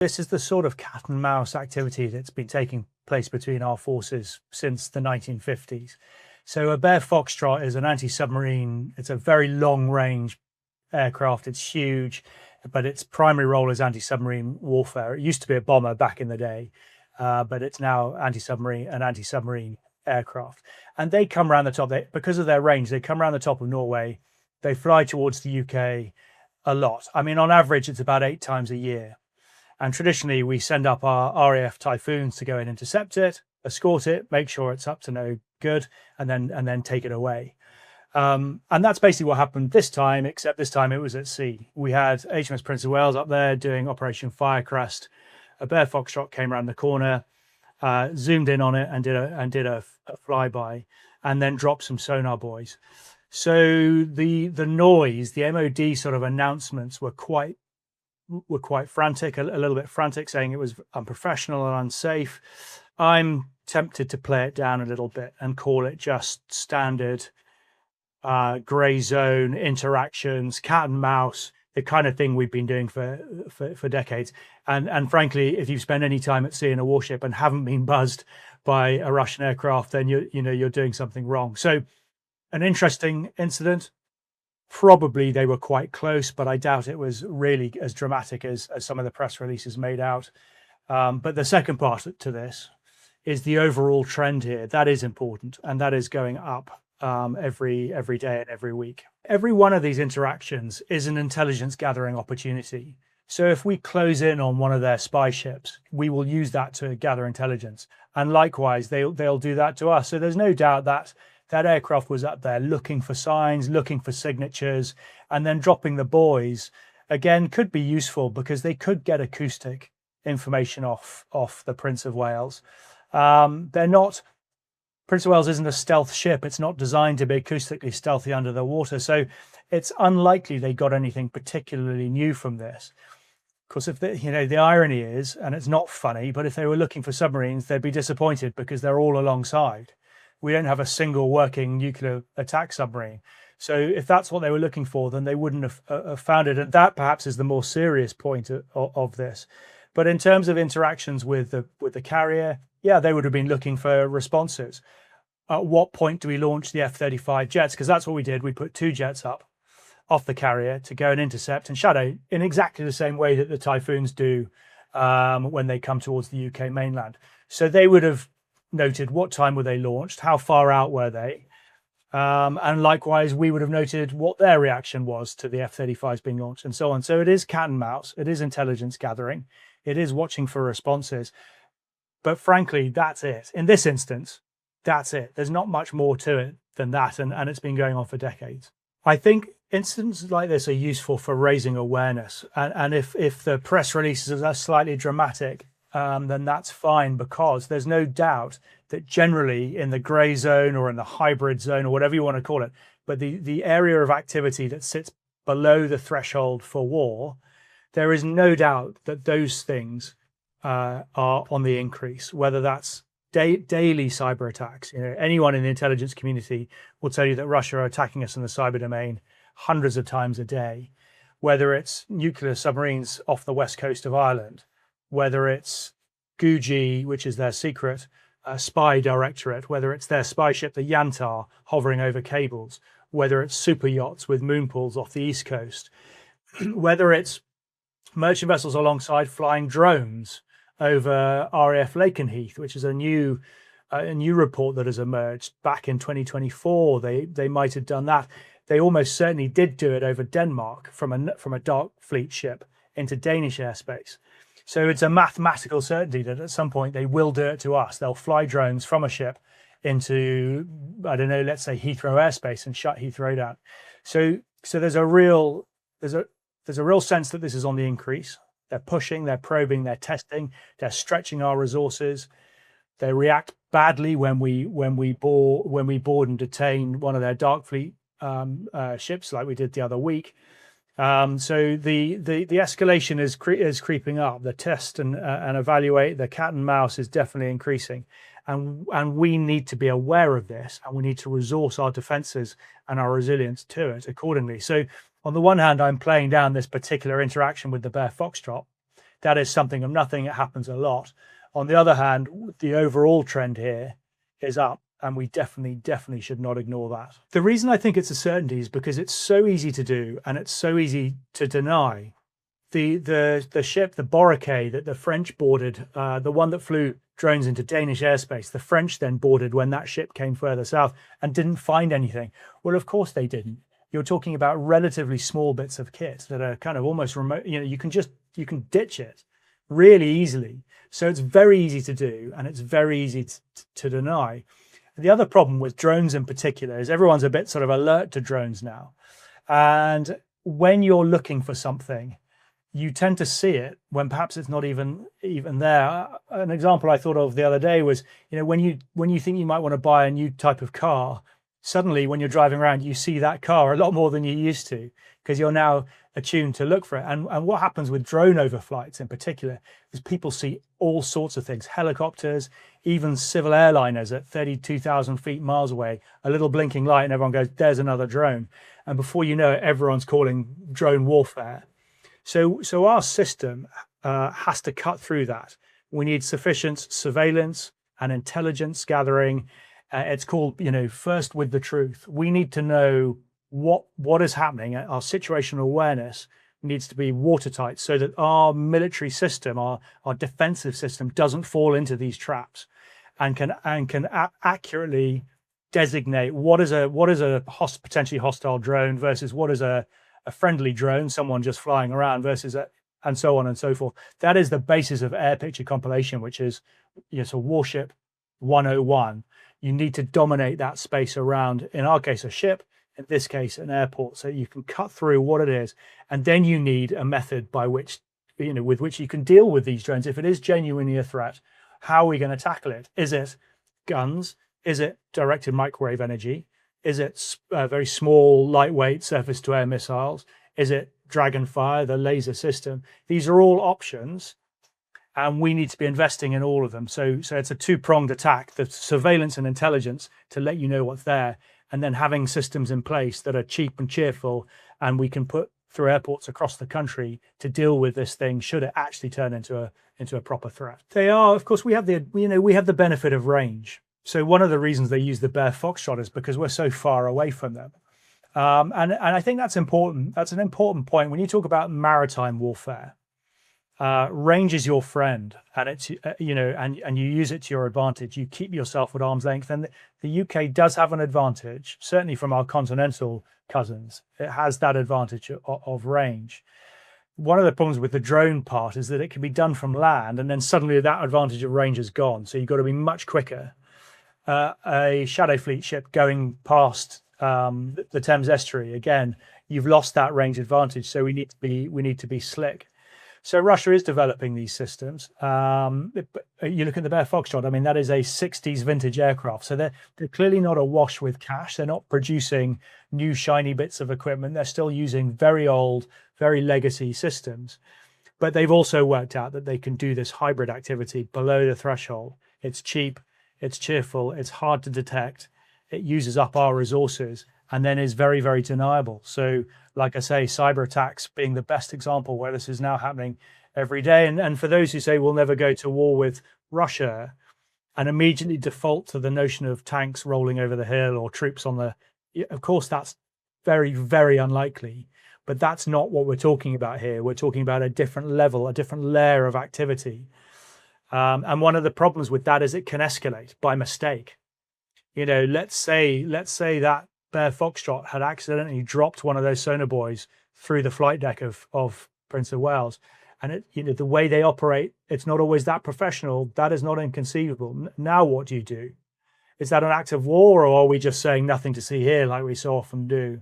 This is the sort of cat and mouse activity that's been taking place between our forces since the 1950s. So a Bear Foxtrot is an anti-submarine. It's a very long-range aircraft. It's huge, but its primary role is anti-submarine warfare. It used to be a bomber back in the day, but it's now anti-submarine aircraft. And they come around the top, because of their range, they come around the top of Norway. They fly towards the UK a lot. I mean, on average, it's about 8 times a year. And traditionally, we send up our RAF Typhoons to go and intercept it, escort it, make sure it's up to no good, and then take it away. And that's basically what happened this time, except this time it was at sea. We had HMS Prince of Wales up there doing Operation Firecrest. A Bear Foxtrot came around the corner, zoomed in on it, and did a flyby, and then dropped some sonar buoys. So the noise, the MOD sort of announcements were quite frantic, a little bit frantic, saying it was unprofessional and unsafe. I'm tempted to play it down a little bit and call it just standard grey zone interactions, cat and mouse, the kind of thing we've been doing for decades. And frankly, if you've spent any time at sea in a warship and haven't been buzzed by a Russian aircraft, then you're doing something wrong. So an interesting incident. Probably they were quite close, but I doubt it was really as dramatic as some of the press releases made out. But the second part to this is the overall trend here. That is important, and that is going up every day and every week. Every one of these interactions is an intelligence gathering opportunity. So if we close in on one of their spy ships, we will use that to gather intelligence. And likewise, they'll do that to us. So there's no doubt that that aircraft was up there looking for signs, looking for signatures, and then dropping the buoys. Again, could be useful because they could get acoustic information off the Prince of Wales. They're not, Prince of Wales isn't a stealth ship. It's not designed to be acoustically stealthy under the water. So it's unlikely they got anything particularly new from this. Of course, if the irony is, and it's not funny, but if they were looking for submarines, they'd be disappointed because they're all alongside. We don't have a single working nuclear attack submarine. So if that's what they were looking for, then they wouldn't have found it. And that perhaps is the more serious point of this. But in terms of interactions with the carrier, yeah, they would have been looking for responses. At what point do we launch the F-35 jets? Because that's what we did. We put 2 jets up off the carrier to go and intercept and shadow in exactly the same way that the Typhoons do when they come towards the UK mainland. So they would have noted what time were they launched, how far out were they, and likewise we would have noted what their reaction was to the F-35s being launched and so on. So it is cat and mouse, it is intelligence gathering, it is watching for responses, but frankly that's it. In this instance, that's it. There's not much more to it than that, and it's been going on for decades. I think incidents like this are useful for raising awareness, and if the press releases are slightly dramatic, then that's fine, because there's no doubt that generally in the grey zone or in the hybrid zone or whatever you want to call it, but the area of activity that sits below the threshold for war, there is no doubt that those things are on the increase, whether that's daily cyber attacks. Anyone in the intelligence community will tell you that Russia are attacking us in the cyber domain hundreds of times a day, whether it's nuclear submarines off the west coast of Ireland, whether it's Guji, which is their secret spy directorate, whether it's their spy ship, the Yantar, hovering over cables, whether it's super yachts with moon pools off the east coast, whether it's merchant vessels alongside flying drones over RAF Lakenheath, which is a new report that has emerged back in 2024. They might have done that. They almost certainly did do it over Denmark from a dark fleet ship into Danish airspace. So it's a mathematical certainty that at some point they will do it to us. They'll fly drones from a ship into, I don't know, let's say Heathrow airspace and shut Heathrow down. So there's a real sense that this is on the increase. They're pushing, they're probing, they're testing, they're stretching our resources. They react badly when we board and detain one of their dark fleet ships, like we did the other week. So the escalation is creeping up. The test and evaluate, the cat and mouse is definitely increasing, and we need to be aware of this, and we need to resource our defences and our resilience to it accordingly. So on the one hand, I'm playing down this particular interaction with the Bear Foxtrot that is something of nothing. It happens a lot. On the other hand, the overall trend here is up, and we definitely should not ignore that. The reason I think it's a certainty is because it's so easy to do and it's so easy to deny. The ship, the Boracay that the French boarded, the one that flew drones into Danish airspace, the French then boarded when that ship came further south and didn't find anything. Well, of course they didn't. You're talking about relatively small bits of kit that are kind of almost remote. You can ditch it really easily. So it's very easy to do, and it's very easy to deny. The other problem with drones in particular is everyone's a bit sort of alert to drones now. And when you're looking for something, you tend to see it when perhaps it's not even there. An example I thought of the other day was, when you think you might want to buy a new type of car, suddenly when you're driving around, you see that car a lot more than you used to, because you're now attuned to look for it. And what happens with drone overflights in particular is people see all sorts of things, helicopters, even civil airliners at 32,000 feet miles away, a little blinking light, and everyone goes, there's another drone. And before you know it, everyone's calling drone warfare. So our system has to cut through that. We need sufficient surveillance and intelligence gathering. It's called, first with the truth. We need to know what is happening. Our situational awareness needs to be watertight so that our military system, our defensive system, doesn't fall into these traps, and can accurately designate what is a potentially hostile drone versus what is a friendly drone, someone just flying around, versus and so on and so forth. That is the basis of air picture compilation, which is so warship 101. You need to dominate that space around, in our case, a ship, in this case, an airport, so you can cut through what it is. And then you need a method by which, with which you can deal with these drones. If it is genuinely a threat, how are we going to tackle it? Is it guns? Is it directed microwave energy? Is it very small, lightweight surface-to-air missiles? Is it Dragonfire, the laser system? These are all options, and we need to be investing in all of them. So it's a two-pronged attack: the surveillance and intelligence to let you know what's there, and then having systems in place that are cheap and cheerful, and we can put through airports across the country to deal with this thing should it actually turn into a proper threat. They are, of course, we have the benefit of range. So one of the reasons they use the Bear Foxtrot is because we're so far away from them. And I think that's important. That's an important point. When you talk about maritime warfare, range is your friend, and it's, and you use it to your advantage. You keep yourself at arm's length. And the UK does have an advantage, certainly from our continental cousins. It has that advantage of range. One of the problems with the drone part is that it can be done from land, and then suddenly that advantage of range is gone. So you've got to be much quicker. A Shadow Fleet ship going past the Thames estuary, again, you've lost that range advantage. So we need to be slick. So Russia is developing these systems. You look at the Bear Foxtrot. I mean, that is a 60s vintage aircraft. So they're clearly not awash with cash. They're not producing new shiny bits of equipment. They're still using very old, very legacy systems. But they've also worked out that they can do this hybrid activity below the threshold. It's cheap. It's cheerful, it's hard to detect, it uses up our resources, and then is very, very deniable. So, like I say, cyber attacks being the best example where this is now happening every day. And for those who say we'll never go to war with Russia and immediately default to the notion of tanks rolling over the hill or troops on the... Of course, that's very, very unlikely. But that's not what we're talking about here. We're talking about a different level, a different layer of activity. And one of the problems with that is it can escalate by mistake. Let's say that Bear Foxtrot had accidentally dropped one of those sonar buoys through the flight deck of Prince of Wales, and the way they operate, it's not always that professional. That is not inconceivable. Now, what do you do? Is that an act of war, or are we just saying nothing to see here, like we so often do?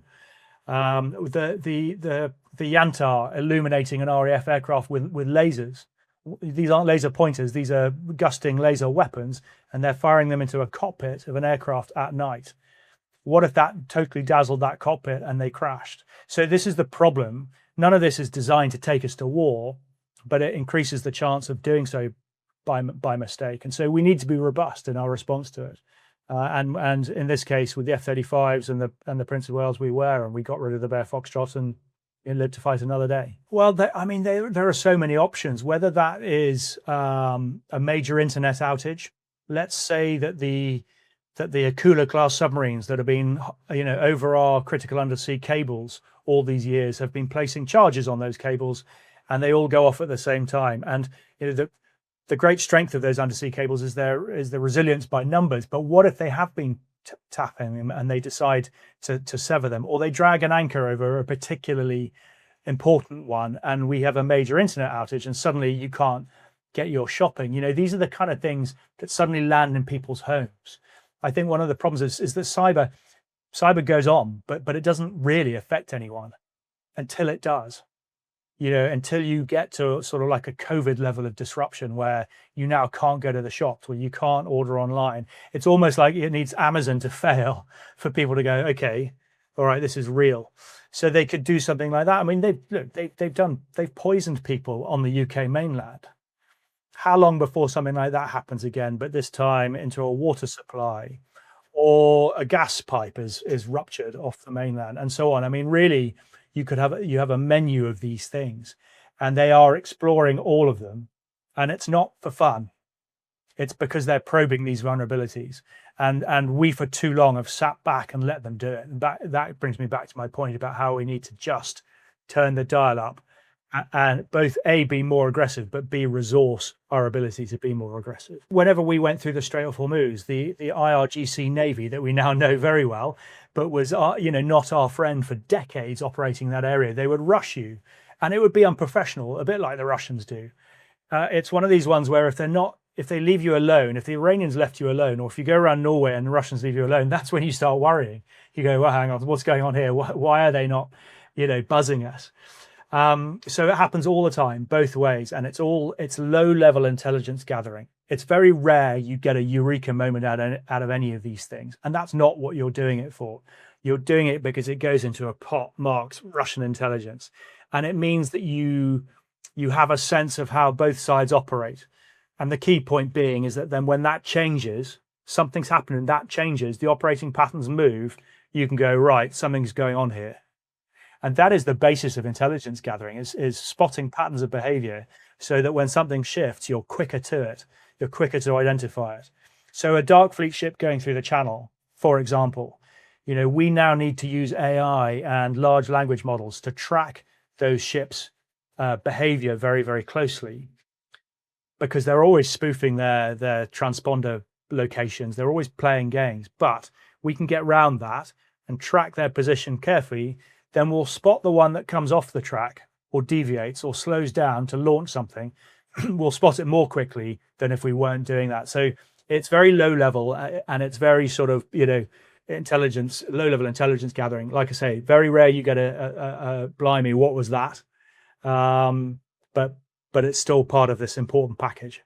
The Yantar illuminating an RAF aircraft with lasers. These aren't laser pointers, these are gusting laser weapons, and they're firing them into a cockpit of an aircraft at night. What if that totally dazzled that cockpit and they crashed? So this is the problem. None of this is designed to take us to war, but it increases the chance of doing so by mistake. And so we need to be robust in our response to it. And in this case, with the F-35s and the Prince of Wales, we were, and we got rid of the Bear Foxtrot, and live to fight another day. Well, I mean, there are so many options, whether that is a major internet outage. Let's say that the Akula class submarines that have been, over our critical undersea cables all these years have been placing charges on those cables, and they all go off at the same time. And the great strength of those undersea cables is the resilience by numbers. But what if they have been tapping them and they decide to sever them, or they drag an anchor over a particularly important one, and we have a major internet outage, and suddenly you can't get your shopping? These are the kind of things that suddenly land in people's homes. I think one of the problems is that cyber goes on, but it doesn't really affect anyone until it does. Until you get to sort of like a COVID level of disruption where you now can't go to the shops, where you can't order online. It's almost like it needs Amazon to fail for people to go, okay, all right, this is real. So they could do something like that. I mean, they've poisoned people on the UK mainland. How long before something like that happens again, but this time into a water supply, or a gas pipe is ruptured off the mainland, and so on? I mean, really, you have a menu of these things, and they are exploring all of them, and it's not for fun. It's because they're probing these vulnerabilities, and we for too long have sat back and let them do it. And that brings me back to my point about how we need to just turn the dial up, and both A, be more aggressive, but B, resource our ability to be more aggressive. Whenever we went through the Strait of Hormuz, the IRGC Navy that we now know very well, but was not our friend for decades operating that area, they would rush you, and it would be unprofessional, a bit like the Russians do. It's one of these ones where if they leave you alone, if the Iranians left you alone, or if you go around Norway and the Russians leave you alone, that's when you start worrying. You go, well, hang on, what's going on here? Why are they not, buzzing us? So it happens all the time, both ways, and it's low-level intelligence gathering. It's very rare you get a eureka moment out of any of these things, and that's not what you're doing it for. You're doing it because it goes into a pot marked Russian intelligence, and it means that you have a sense of how both sides operate. And the key point being is that then when that changes, something's happening, that changes, the operating patterns move, you can go, right, something's going on here. And that is the basis of intelligence gathering, is spotting patterns of behavior, so that when something shifts, you're quicker to it. You're quicker to identify it. So a dark fleet ship going through the channel, for example, we now need to use AI and large language models to track those ships' behavior very, very closely, because they're always spoofing their transponder locations. They're always playing games, but we can get around that and track their position carefully. Then we'll spot the one that comes off the track or deviates or slows down to launch something. We'll spot it more quickly than if we weren't doing that. So it's very low level, and it's very sort of, intelligence, low level intelligence gathering. Like I say, very rare you get a blimey, what was that? But it's still part of this important package.